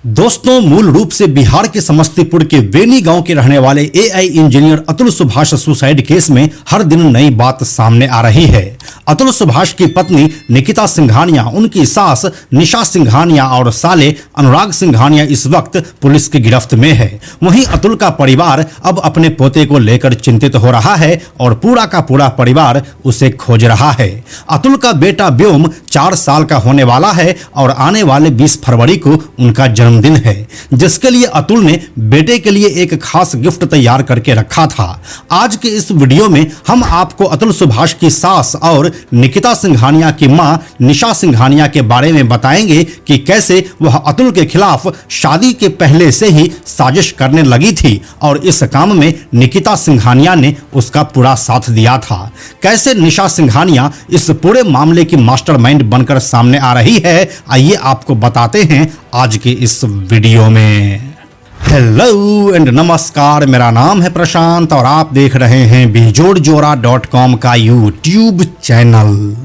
दोस्तों, मूल रूप से बिहार के समस्तीपुर के वेनी गांव के रहने वाले AI engineer Atul Subhash suicide case में हर दिन नई बात सामने आ रही है। अतुल सुभाष की पत्नी निकिता सिंघानिया, उनकी सास निशा सिंघानिया और साले अनुराग सिंघानिया इस वक्त पुलिस की गिरफ्त में है। वहीं अतुल का परिवार अब अपने पोते को लेकर चिंतित हो रहा है और पूरा का पूरा परिवार उसे खोज रहा है। अतुल का बेटा व्योम 4 साल का होने वाला है और आने वाले 20 फरवरी को उनका जन्मदिन है, जिसके लिए अतुल ने बेटे के लिए एक खास गिफ्ट तैयार करके रखा था। आज के इस वीडियो में हम आपको अतुल सुभाष की सास और निकिता सिंघानिया की मां निशा सिंघानिया के बारे में बताएंगे कि कैसे वह अतुल के खिलाफ शादी के पहले से ही साजिश करने लगी थी और इस काम में निकिता सिंघानिया ने उसका पूरा साथ दिया था। कैसे निशा सिंघानिया इस पूरे मामले की मास्टरमाइंड बनकर सामने आ रही है, आइए आपको बताते हैं आज के इस वीडियो में। हेलो एंड नमस्कार, मेरा नाम है प्रशांत और आप देख रहे हैं बेजोड़जोड़ा.com का यूट्यूब चैनल।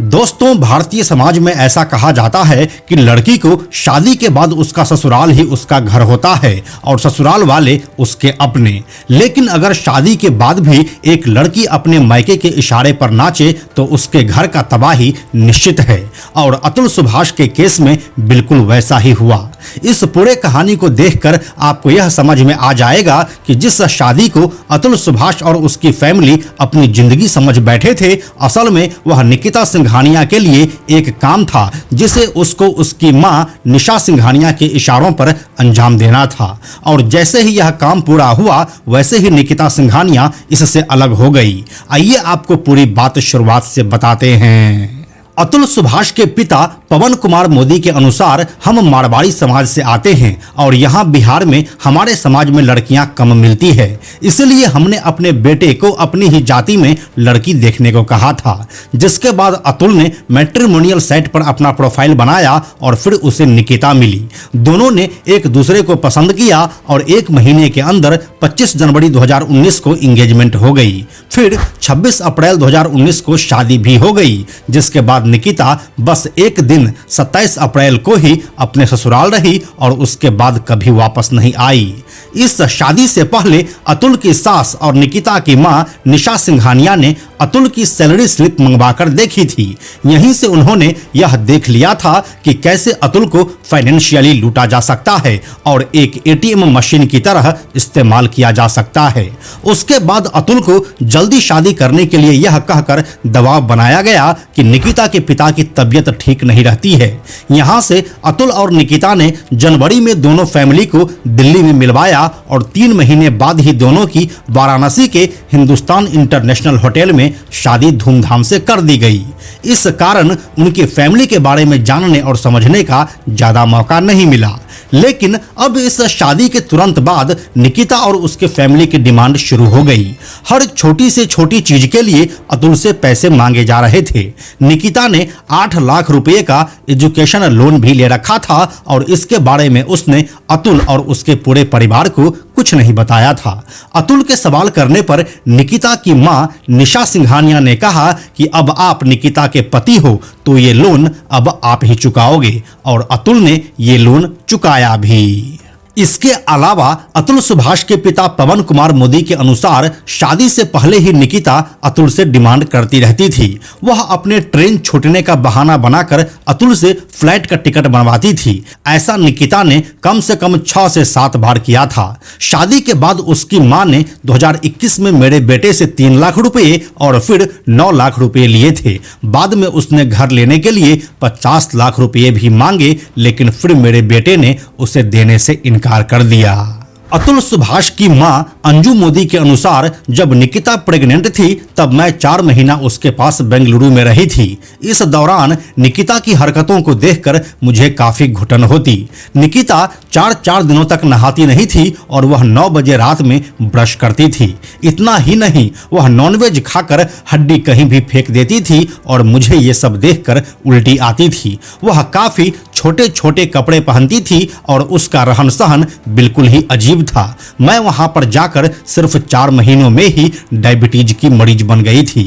दोस्तों, भारतीय समाज में ऐसा कहा जाता है कि लड़की को शादी के बाद उसका ससुराल ही उसका घर होता है और ससुराल वाले उसके अपने। लेकिन अगर शादी के बाद भी एक लड़की अपने मायके के इशारे पर नाचे तो उसके घर का तबाही निश्चित है और अतुल सुभाष के केस में बिल्कुल वैसा ही हुआ। इस पूरे कहानी को देखकर आपको यह समझ में आ जाएगा कि जिस शादी को अतुल सुभाष और उसकी फैमिली अपनी जिंदगी समझ बैठे थे, असल में वह निकिता सिंघानिया के लिए एक काम था जिसे उसको उसकी मां निशा सिंघानिया के इशारों पर अंजाम देना था। और जैसे ही यह काम पूरा हुआ वैसे ही निकिता सिंघानिया इससे अलग हो गई। आइए आपको पूरी बात शुरुआत से बताते हैं। अतुल सुभाष के पिता पवन कुमार मोदी के अनुसार हम मारवाड़ी समाज से आते हैं और यहाँ बिहार में हमारे समाज में लड़कियां कम मिलती है, इसलिए हमने अपने बेटे को अपनी ही जाति में लड़की देखने को कहा था। जिसके बाद अतुल ने मैट्रिमोनियल साइट पर अपना प्रोफाइल बनाया और फिर उसे निकिता मिली। दोनों ने एक दूसरे को पसंद किया और 1 महीने के अंदर 25 जनवरी 2019 को इंगेजमेंट हो गई। फिर 26 अप्रैल 2019 को शादी भी हो गई, जिसके बाद निकिता बस एक दिन 27 अप्रैल को ही अपने ससुराल रही और उसके बाद कभी वापस नहीं आई। इस शादी से पहले अतुल की सास और निकिता की मां निशा सिंघानिया ने अतुल की सैलरी स्लिप मंगवाकर देखी थी। यहीं से उन्होंने यह देख लिया था कि कैसे अतुल को फाइनेंशियली लूटा जा सकता है और एक एटीएम मशीन की तरह इस्तेमाल किया जा सकता है। उसके बाद अतुल को जल्दी शादी करने के लिए यह कहकर दबाव बनाया गया कि निकिता के पिता की तबीयत ठीक नहीं रहती है। यहां से अतुल और निकिता ने जनवरी में दोनों फैमिली को दिल्ली में मिलवाया और 3 महीने बाद ही दोनों की वाराणसी के हिंदुस्तान इंटरनेशनल होटल में शादी धूमधाम से कर दी गई। इस कारण उनकी फैमिली के बारे में जानने और समझने का ज्यादा मौका नहीं मिला। लेकिन अब इस शादी के तुरंत बाद निकिता और उसके फैमिली की डिमांड शुरू हो गई। हर छोटी से छोटी चीज के लिए अतुल से पैसे मांगे जा रहे थे। निकिता ने 8 लाख रुपए का एजुकेशन लोन भी ले रखा था और इसके बारे में उसने अतुल और उसके पूरे परिवार को कुछ नहीं बताया था। अतुल के सवाल करने पर निकिता की मां निशा सिंघानिया ने कहा कि अब आप निकिता के पति हो तो ये लोन अब आप ही चुकाओगे, और अतुल ने ये लोन चुकाया भी। इसके अलावा अतुल सुभाष के पिता पवन कुमार मोदी के अनुसार शादी से पहले ही निकिता अतुल से डिमांड करती रहती थी। वह अपने ट्रेन छूटने का बहाना बनाकर अतुल से फ्लाइट का टिकट बनवाती थी। ऐसा निकिता ने कम से कम 6 से 7 बार किया था। शादी के बाद उसकी मां ने 2021 में मेरे बेटे से 3 लाख रुपए और फिर 9 लाख रुपए लिए थे। बाद में उसने घर लेने के लिए 50 लाख रुपए भी मांगे, लेकिन फिर मेरे बेटे ने उसे देने से इनकार कर दिया। अतुल सुभाष की मां अंजू मोदी के अनुसार जब निकिता प्रेग्नेंट थी तब मैं 4 महीना उसके पास बेंगलुरु में रही थी। इस दौरान निकिता की हरकतों को देखकर मुझे काफी घुटन होती। निकिता 4 दिनों तक नहाती नहीं थी और वह 9 बजे रात में ब्रश करती थी। इतना ही नहीं, वह नॉनवेज खाकर हड्डी कहीं भी फेंक देती थी और मुझे ये सब देखकर उल्टी आती थी। वह काफी छोटे छोटे कपड़े पहनती थी और उसका रहन सहन बिल्कुल ही अजीब था। मैं वहां पर जाकर सिर्फ 4 महीनों में ही डायबिटीज की मरीज बन गई थी।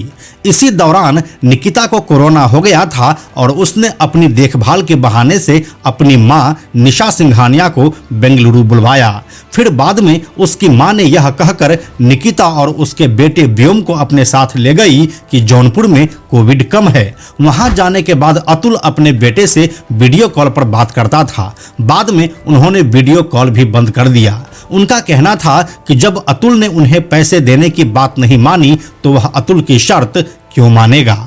इसी दौरान निकिता को कोरोना हो गया था और उसने अपनी देखभाल के बहाने से अपनी मां निशा सिंघानिया को बेंगलुरु बुलवाया। फिर बाद में उसकी मां ने यह कहकर निकिता और उसके बेटे व्योम को अपने साथ ले गई कि जौनपुर में कोविड कम है। वहां जाने के बाद अतुल अपने बेटे से वीडियो कॉल पर बात करता था। बाद में उन्होंने वीडियो कॉल भी बंद कर दिया। उनका कहना था कि जब अतुल ने उन्हें पैसे देने की बात नहीं मानी तो वह अतुल की शर्त क्यों मानेगा।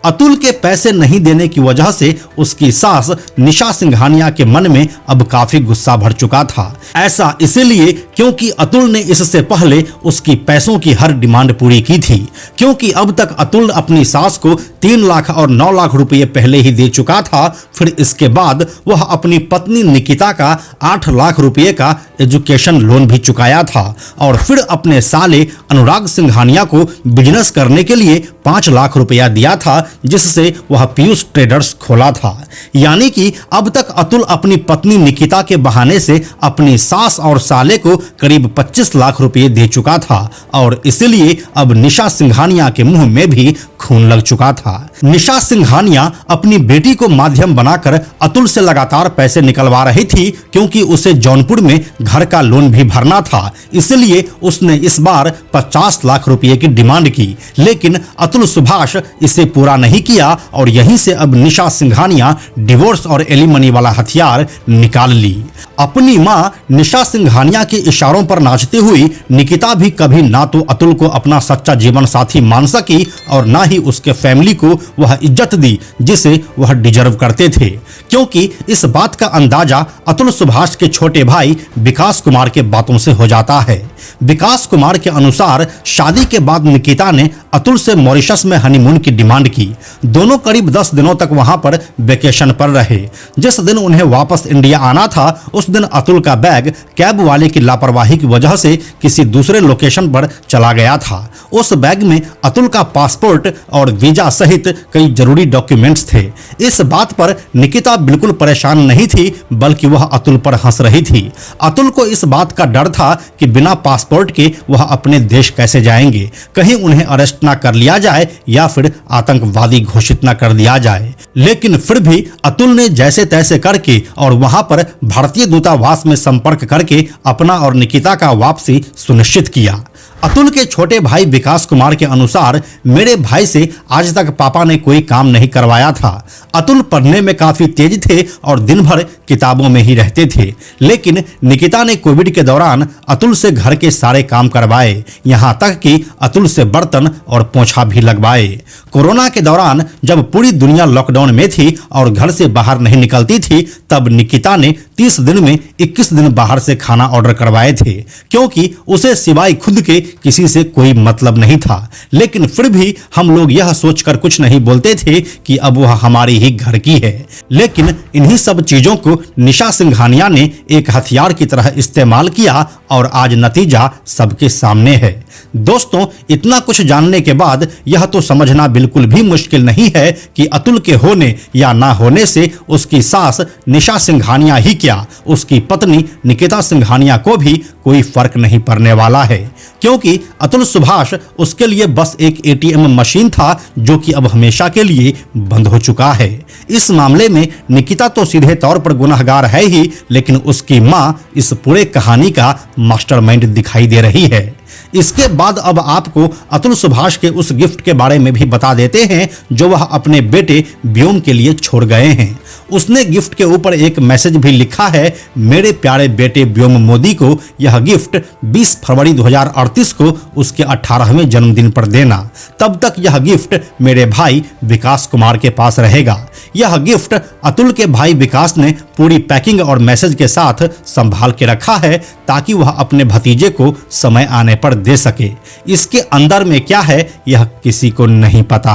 अतुल के पैसे नहीं देने की वजह से उसकी सास निशा सिंघानिया के मन में अब काफी गुस्सा भर चुका था। ऐसा इसलिए क्योंकि अतुल ने इससे पहले उसकी पैसों की हर डिमांड पूरी की थी, क्योंकि अब तक अतुल अपनी सास को 3 लाख और 9 लाख रुपए पहले ही दे चुका था। फिर इसके बाद वह अपनी पत्नी निकिता का 8 लाख रुपए का एजुकेशन लोन भी चुकाया था और फिर अपने साले अनुराग सिंघानिया को बिजनेस करने के लिए 5 लाख रुपया दिया था, जिससे वह पीयूष ट्रेडर्स खोला था। यानी कि अब तक अतुल अपनी पत्नी निकिता के बहाने से अपनी सास और साले को करीब 25 लाख रुपए दे चुका था और इसलिए अब निशा सिंघानिया के मुंह में भी खून लग चुका था। निशा सिंघानिया अपनी बेटी को माध्यम बनाकर अतुल से लगातार पैसे निकलवा रही थी, क्योंकि उसे जौनपुर में घर का लोन भी भरना था। इसलिए उसने इस बार 50 लाख रुपए की डिमांड की, लेकिन अतुल सुभाष इसे पूरा नहीं किया और यहीं से अब निशा सिंघानिया डिवोर्स और एलिमनी वाला हथियार निकाल ली। अपनी मां निशा सिंघानिया के इशारों पर नाचती हुई निकिता भी कभी ना तो अतुल को अपना सच्चा जीवन साथी मान सकी और ना ही उसके फैमिली को वह इज्जत दी जिसे वह डिजर्व करते थे, क्योंकि इस बात का अंदाजा अतुल सुभाष के छोटे भाई विकास कुमार के बातों से हो जाता है। विकास कुमार के अनुसार शादी के बाद निकिता ने अतुल से मॉरिशस में हनीमून की डिमांड की। दोनों करीब 10 दिनों तक वहां पर वेकेशन पर रहे। जिस दिन उन्हें वापस इंडिया आना था उस दिन अतुल का बैग कैब वाले की लापरवाही की वजह से किसी दूसरे लोकेशन पर चला गया था। उस बैग में अतुल का पासपोर्ट और वीजा सहित कई जरूरी डॉक्यूमेंट्स थे। इस बात पर निकिता बिल्कुल परेशान नहीं थी, बल्कि वह अतुल पर हंस रही थी। अतुल को इस बात का डर था कि बिना पासपोर्ट के वह अपने देश कैसे जाएंगे, कहीं उन्हें अरेस्ट ना कर लिया जाए या फिर आतंकवादी घोषित ना कर दिया जाए। लेकिन फिर भी अतुल ने जैसे तैसे करके और वहां पर भारतीय दूतावास में संपर्क करके अपना और निकिता का वापसी सुनिश्चित किया। अतुल के छोटे भाई विकास कुमार के अनुसार मेरे भाई से आज तक पापा ने कोई काम नहीं करवाया था। अतुल पढ़ने में काफी तेज थे और दिन भर किताबों में ही रहते थे, लेकिन निकिता ने कोविड के दौरान अतुल से घर के सारे काम करवाए, यहाँ तक कि अतुल से बर्तन और पोंछा भी लगवाए। कोरोना के दौरान जब पूरी दुनिया लॉकडाउन में थी और घर से बाहर नहीं निकलती थी, तब निकिता ने 30 दिन में 21 दिन बाहर से खाना ऑर्डर करवाए थे, क्योंकि उसे सिवाय खुद के किसी से कोई मतलब नहीं था। लेकिन फिर भी हम लोग यह सोचकर कुछ नहीं बोलते थे कि अब वह हमारी ही घर की है। लेकिन इन्हीं सब चीजों को निशा सिंघानिया ने एक हथियार की तरह इस्तेमाल किया और आज नतीजा सबके सामने है। दोस्तों, इतना कुछ जानने के बाद यह तो समझना बिल्कुल भी मुश्किल नहीं है कि अतुल के होने या ना होने से उसकी सास निशा सिंघानिया ही क्या, उसकी पत्नी निकिता सिंघानिया को भी कोई फर्क नहीं पड़ने वाला है, क्योंकि अतुल सुभाष उसके लिए बस एक एटीएम मशीन था जो कि अब हमेशा के लिए बंद हो चुका है। इस मामले में निकिता तो सीधे तौर पर गुनहगार है ही, लेकिन उसकी मां इस पूरे कहानी का मास्टरमाइंड दिखाई दे रही है। इसके बाद अब आपको अतुल सुभाष के उस गिफ्ट के बारे में भी बता देते हैं जो वह अपने बेटे व्योम के लिए छोड़ गए हैं। उसने गिफ्ट के ऊपर एक मैसेज भी लिखा है, मेरे प्यारे बेटे व्योम मोदी को यह गिफ्ट 20 फरवरी 2038 को उसके 18वें जन्मदिन पर देना। तब तक यह गिफ्ट मेरे भाई विकास कुमार के पास रहेगा। यह गिफ्ट अतुल के भाई विकास ने पूरी पैकिंग और मैसेज के साथ संभाल के रखा है ताकि वह अपने भतीजे को समय आने पर दे सके। इसके अंदर में क्या है यह किसी को नहीं पता।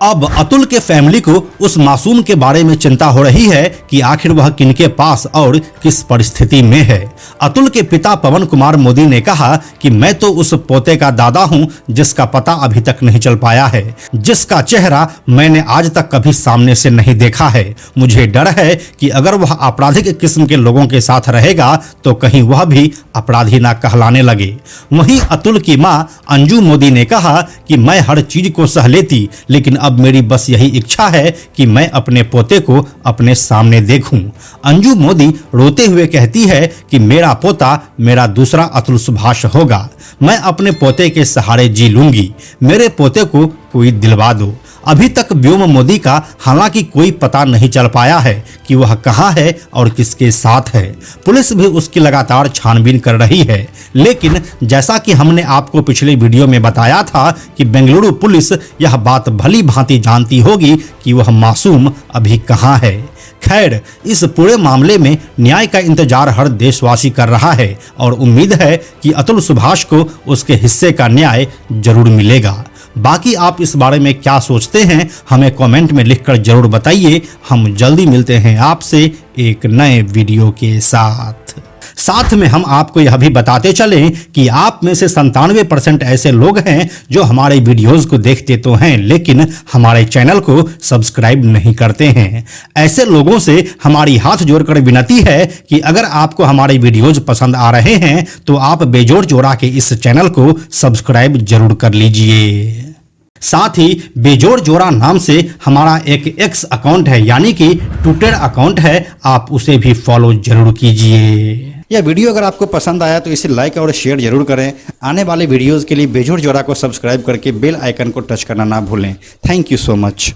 अब अतुल के फैमिली को उस मासूम के बारे में चिंता हो रही है कि आखिर वह किनके पास और किस परिस्थिति में है। अतुल के पिता पवन कुमार मोदी ने कहा कि मैं तो उस पोते का दादा हूं जिसका पता अभी तक नहीं चल पाया है, जिसका चेहरा मैंने आज तक कभी सामने से नहीं देखा है। मुझे डर है कि अगर वह आपराधिक किस्म के लोगों के साथ रहेगा तो कहीं वह भी अपराधी ना कहलाने लगे। वहीं अतुल की मां अंजू मोदी ने कहा कि मैं हर चीज को सह लेती, लेकिन अब मेरी बस यही इच्छा है कि मैं अपने पोते को अपने सामने देखूं। अंजू मोदी रोते हुए कहती है कि मेरा पोता मेरा दूसरा अतुल सुभाष होगा। मैं अपने पोते के सहारे जी लूंगी। मेरे पोते को कोई दिलवा दो। अभी तक व्योम मोदी का हालांकि कोई पता नहीं चल पाया है कि वह कहां है और किसके साथ है। पुलिस भी उसकी लगातार छानबीन कर रही है, लेकिन जैसा कि हमने आपको पिछले वीडियो में बताया था कि बेंगलुरु पुलिस यह बात भली भांति जानती होगी कि वह मासूम अभी कहां है। खैर, इस पूरे मामले में न्याय का इंतजार हर देशवासी कर रहा है और उम्मीद है कि अतुल सुभाष को उसके हिस्से का न्याय जरूर मिलेगा। बाकी आप इस बारे में क्या सोचते हैं हमें कमेंट में लिखकर जरूर बताइए। हम जल्दी मिलते हैं आपसे एक नए वीडियो के साथ में हम आपको यह भी बताते चलें कि आप में से 97% ऐसे लोग हैं जो हमारे वीडियोस को देखते तो हैं लेकिन हमारे चैनल को सब्सक्राइब नहीं करते हैं। ऐसे लोगों से हमारी हाथ जोड़कर विनती है कि अगर आपको हमारे वीडियोस पसंद आ रहे हैं तो आप बेजोड़ जोड़ा के इस चैनल को सब्सक्राइब जरूर कर लीजिए। साथ ही बेजोड़ जोड़ा नाम से हमारा एक एक्स अकाउंट है, यानी कि ट्विटर अकाउंट है, आप उसे भी फॉलो जरूर कीजिए। यह वीडियो अगर आपको पसंद आया तो इसे लाइक और शेयर जरूर करें। आने वाले वीडियोस के लिए बेजोड़ जोड़ा को सब्सक्राइब करके बेल आइकन को टच करना ना भूलें। Thank you so much.